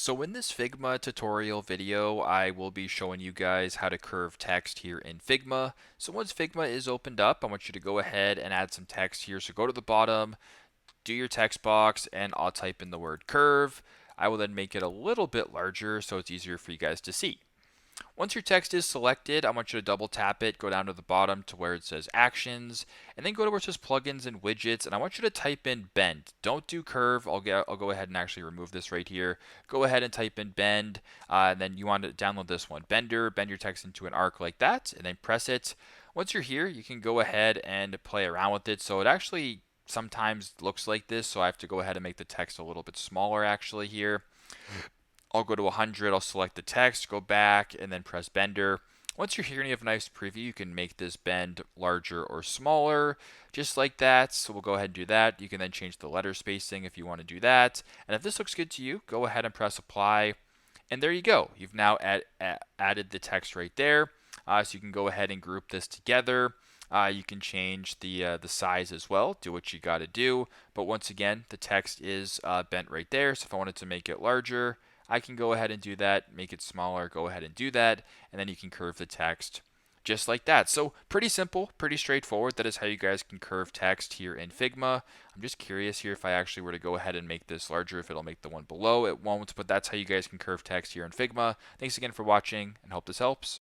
So in this Figma tutorial video, I will be showing you guys how to curve text here in Figma. So once Figma is opened up, I want you to go ahead and add some text here. So go to the bottom, do your text box, and I'll type in the word curve. I will then make it a little bit larger so it's easier for you guys to see. Once your text is selected, I want you to double tap it, go down to the bottom to where it says actions, and then go to where it says plugins and widgets, and I want you to type in bend. Don't do curve. I'll go ahead and actually remove this right here. Go ahead and type in bend, and then you want to download this one, Bender. Bend your text into an arc like that, and then press it. Once you're here, you can go ahead and play around with it. So it actually sometimes looks like this, so I have to go ahead and make the text a little bit smaller actually here. I'll go to 100, I'll select the text, go back, and then press Bender. Once you're here and you have a nice preview, you can make this bend larger or smaller, just like that. So we'll go ahead and do that. You can then change the letter spacing if you want to do that. And if this looks good to you, go ahead and press Apply. And there you go. You've now added the text right there. So you can go ahead and group this together. You can change the size as well. Do what you got to do. But once again, the text is bent right there. So if I wanted to make it larger, I can go ahead and do that. Make it smaller, go ahead and do that. And then you can curve the text just like that. So pretty simple, pretty straightforward. That is how you guys can curve text here in Figma. I'm just curious here if I actually were to go ahead and make this larger, if it'll make the one below. It won't, but that's how you guys can curve text here in Figma. Thanks again for watching and hope this helps.